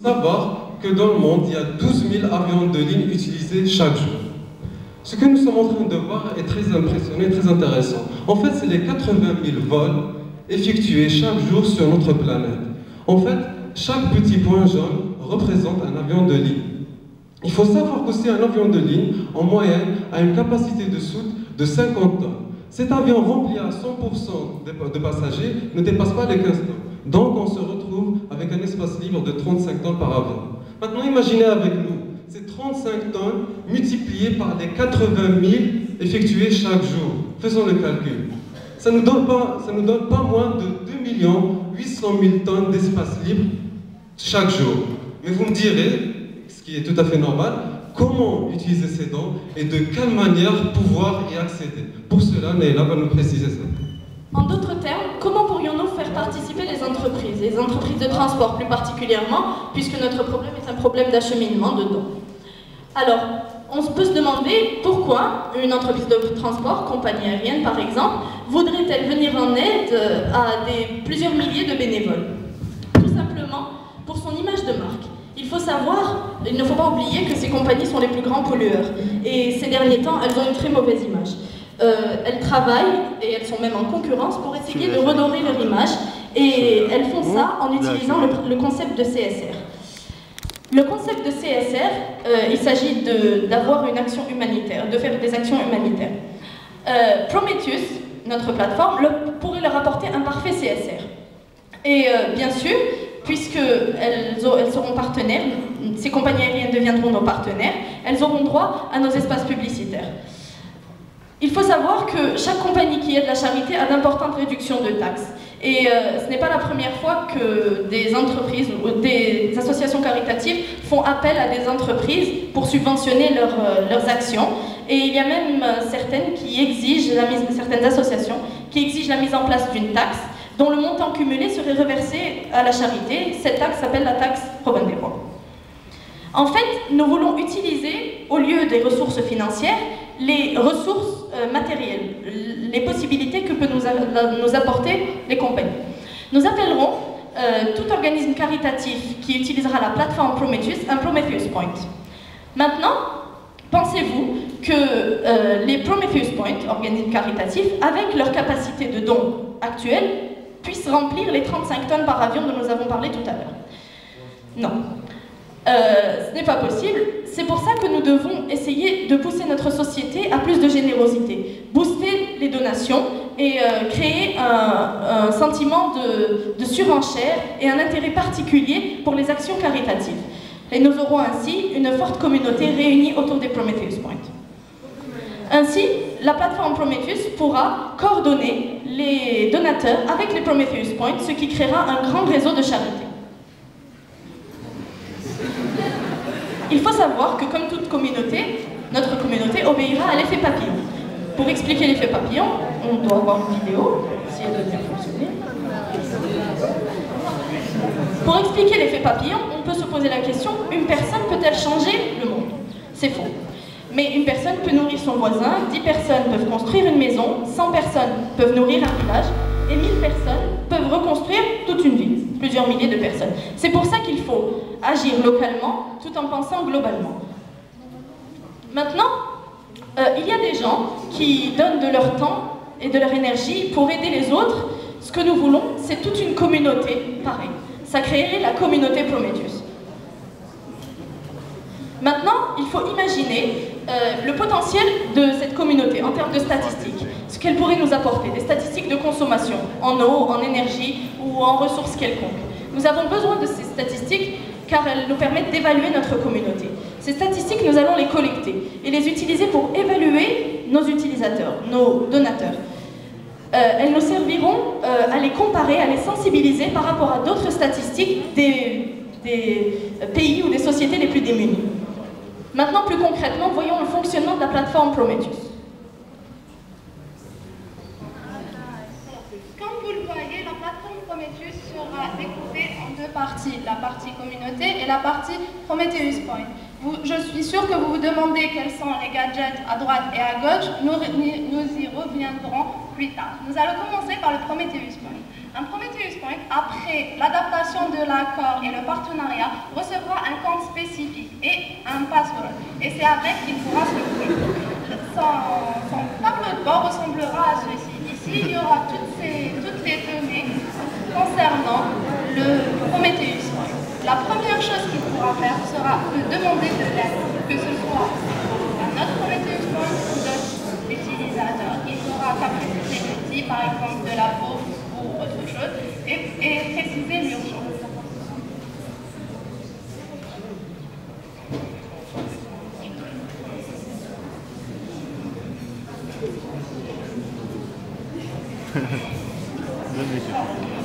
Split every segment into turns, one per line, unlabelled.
savoir que dans le monde, il y a 12 000 avions de ligne utilisés chaque jour. Ce que nous sommes en train de voir est très impressionnant, très intéressant. En fait, c'est les 80 000 vols effectués chaque jour sur notre planète. En fait, chaque petit point jaune représente un avion de ligne. Il faut savoir qu'aussi un avion de ligne, en moyenne, a une capacité de soute de 50 tonnes. Cet avion rempli à 100% de passagers ne dépasse pas les 15 tonnes. Donc on se retrouve avec un espace libre de 35 tonnes par avion. Maintenant imaginez avec nous ces 35 tonnes multipliées par les 80 000 effectuées chaque jour. Faisons le calcul. Ça ne nous donne pas moins de 2 800 000 tonnes d'espace libre chaque jour. Mais vous me direz, ce qui est tout à fait normal, comment utiliser ces dons et de quelle manière pouvoir y accéder. Pour cela, Neila va nous préciser ça.
En d'autres termes, comment pourrions-nous faire participer les entreprises de transport plus particulièrement, puisque notre problème est un problème d'acheminement de dons. Alors, on peut se demander pourquoi une entreprise de transport, compagnie aérienne par exemple, voudrait-elle venir en aide à plusieurs milliers de bénévoles? Tout simplement pour son image de marque. Il ne faut pas oublier que ces compagnies sont les plus grands pollueurs. Et ces derniers temps, elles ont une très mauvaise image. Elles travaillent, et elles sont même en concurrence, pour essayer de redorer leur image. Et elles font ça en utilisant le concept de CSR. Le concept de CSR, il s'agit d'avoir une action humanitaire, de faire des actions humanitaires. Prometheus, notre plateforme, pourrait leur apporter un parfait CSR. Et bien sûr, puisqu'elles seront partenaires, ces compagnies aériennes deviendront nos partenaires, elles auront droit à nos espaces publicitaires. Il faut savoir que chaque compagnie qui aide la charité a d'importantes réductions de taxes. Et ce n'est pas la première fois que des entreprises ou des associations caritatives font appel à des entreprises pour subventionner leurs actions. Et il y a même certaines associations qui exigent la mise en place d'une taxe dont le montant cumulé serait reversé à la charité. Cette taxe s'appelle la taxe Robin des Bois. En fait, nous voulons utiliser, au lieu des ressources financières, les ressources matérielles, les possibilités que peuvent nous apporter les compagnies. Nous appellerons tout organisme caritatif qui utilisera la plateforme Prometheus un Prometheus Point. Maintenant, pensez-vous que les Prometheus Point, organismes caritatifs, avec leur capacité de don actuelle, puissent remplir les 35 tonnes par avion dont nous avons parlé tout à l'heure? Non. Ce n'est pas possible. C'est pour ça que nous devons essayer de pousser notre société à plus de générosité, booster les donations et créer un sentiment de surenchère et un intérêt particulier pour les actions caritatives. Et nous aurons ainsi une forte communauté réunie autour des Prometheus Point. Ainsi, la plateforme Prometheus pourra coordonner les donateurs avec les Prometheus Point, ce qui créera un grand réseau de charité. Il faut savoir que, comme toute communauté, notre communauté obéira à l'effet papillon. Pour expliquer l'effet papillon, on doit avoir une vidéo, si elle doit bien fonctionner. Pour expliquer l'effet papillon, on peut se poser la question, une personne peut-elle changer le monde? C'est faux. Mais une personne peut nourrir son voisin, 10 personnes peuvent construire une maison, 100 personnes peuvent nourrir un village, et 1000 personnes peuvent reconstruire toute une ville, plusieurs milliers de personnes. C'est pour ça qu'il faut agir localement tout en pensant globalement. Maintenant, il y a des gens qui donnent de leur temps et de leur énergie pour aider les autres. Ce que nous voulons, c'est toute une communauté pareille. Ça créerait la communauté Prometheus. Maintenant, il faut imaginer le potentiel de cette communauté en termes de statistiques, ce qu'elle pourrait nous apporter, des statistiques de consommation, en eau, en énergie ou en ressources quelconques. Nous avons besoin de ces statistiques car elles nous permettent d'évaluer notre communauté. Ces statistiques, nous allons les collecter et les utiliser pour évaluer nos utilisateurs, nos donateurs. Elles nous serviront à les comparer, à les sensibiliser par rapport à d'autres statistiques des pays ou des sociétés les plus démunies. Maintenant, plus concrètement, voyons le fonctionnement de la plateforme Prometheus.
Comme vous le voyez, la plateforme Prometheus sera découpée en deux parties, la partie communauté et la partie Prometheus Point. Je suis sûre que vous vous demandez quels sont les gadgets à droite et à gauche. Nous y reviendrons plus tard. Nous allons commencer par le Prometheus Point. Un Prometheus Point, après l'adaptation de l'accord et le partenariat, recevra un compte spécifique et un password. Et c'est avec qu'il pourra se loguer. Son tableau de bord ressemblera à ceci. Ici, il y aura toutes les données concernant le Prometheus Point. La première chose qu'il pourra faire sera de demander de l'aide, que ce soit à notre Prometheus Point ou d'autres utilisateurs. Il faudra préciser le type, par exemple de la peau ou autre chose, et préciser l'urgence.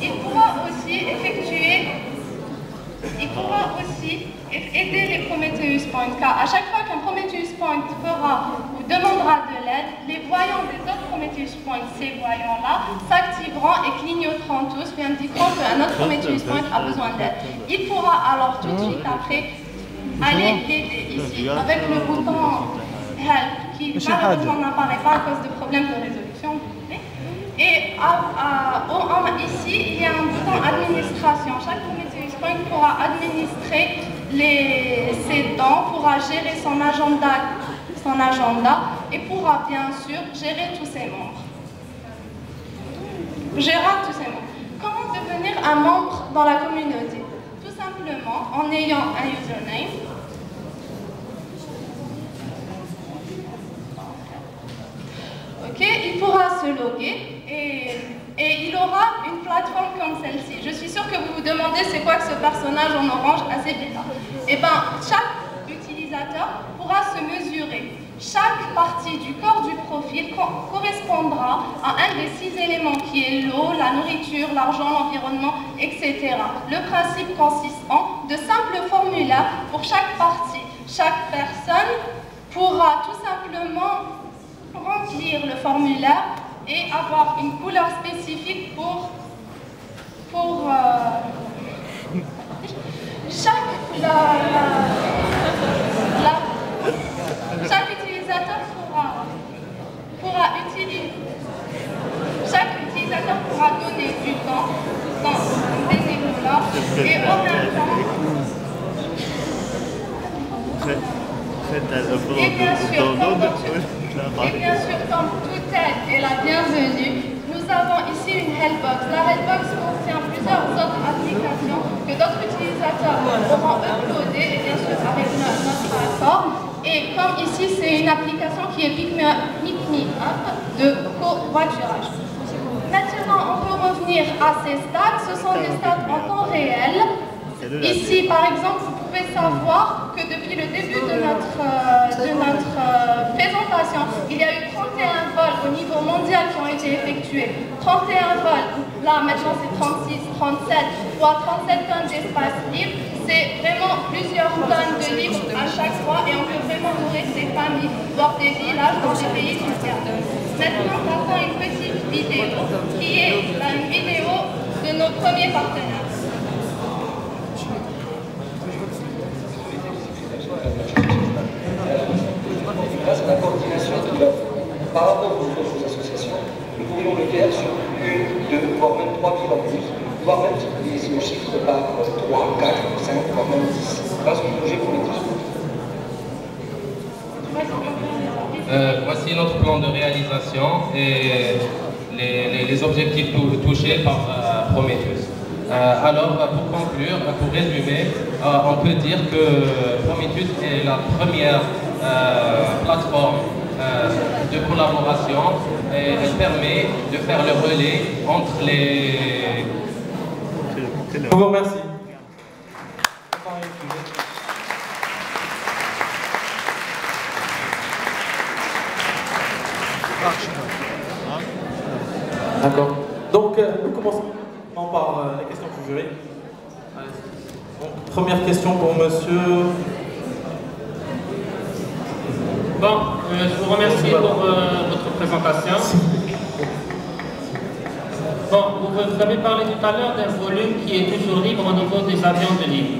Il pourra aussi aider les Prometheus Point, car à chaque fois qu'un Prometheus Point fera ou demandera de l'aide, les voyants des autres Prometheus Point, ces voyants-là, s'activeront et clignoteront tous, puis indiqueront qu'un autre Prometheus Point a besoin d'aide. Il pourra alors tout de suite après aller l'aider ici, avec le bouton Help, qui malheureusement n'apparaît pas à cause de problèmes de résolution. Et ici, il y a un bouton administration. Chaque Prometheus Point pourra administrer ses dons, pourra gérer son agenda et pourra bien sûr gérer tous ses membres. Comment devenir un membre dans la communauté? Tout simplement en ayant un username. Il pourra se loguer et il aura une plateforme comme celle-ci. Je suis sûre que vous vous demandez c'est quoi que ce personnage en orange assez bizarre. Eh bien, chaque utilisateur pourra se mesurer. Chaque partie du corps du profil correspondra à un des 6 éléments qui est l'eau, la nourriture, l'argent, l'environnement, etc. Le principe consiste en de simples formulaires pour chaque partie. Chaque personne pourra tout simplement remplir le formulaire et avoir une couleur spécifique pour chaque utilisateur pourra donner du temps dans des niveaux-là et en même temps et bien sûr, comme toute aide est la bienvenue, nous avons ici une Helpbox. La Helpbox contient plusieurs autres applications que d'autres utilisateurs auront uploadées, et bien sûr avec notre accord. Et comme ici, c'est une application qui est Pick Me Up de covoiturage. Maintenant, on peut revenir à ces stats. Ce sont des stats en temps réel. Ici, par exemple, vous pouvez savoir que depuis le début de notre présentation, il y a eu 31 vols au niveau mondial qui ont été effectués. 31 vols, là maintenant c'est 36, 37, voire 37 tonnes d'espace libre. C'est vraiment plusieurs tonnes de livres à chaque fois et on peut vraiment nourrir des familles, voire des villages dans des pays du tiers. Maintenant, on attend une petite vidéo qui est une vidéo de nos premiers partenaires.
Grâce à la coordination de l'offre par rapport aux autres associations, nous pourrions le faire sur 1, 2, voire même 3 villes en plus, voire même si le chiffre par 3, 4, 5, voire même 10, grâce au projet Prometheus.
Voici notre plan de réalisation et les objectifs touchés par Prometheus. Alors, pour conclure, pour résumer, on peut dire que Prometheus est la première plateforme de collaboration et elle permet de faire le relais entre les...
Je vous remercie. D'accord. Donc, nous commençons par les questions du jury. Donc, première question pour monsieur.
Bon, je vous remercie pour votre présentation. Bon, vous avez parlé tout à l'heure d'un volume qui est toujours libre au niveau des avions de ligne.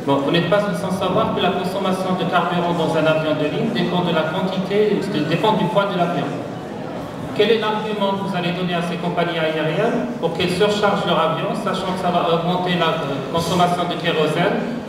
Bon, vous n'êtes pas sans savoir que la consommation de carburant dans un avion de ligne dépend de la quantité, dépend du poids de l'avion. Ok? quel est l'argument que vous allez donner à ces compagnies aériennes pour qu'elles surchargent leur avion, sachant que ça va augmenter la consommation de kérosène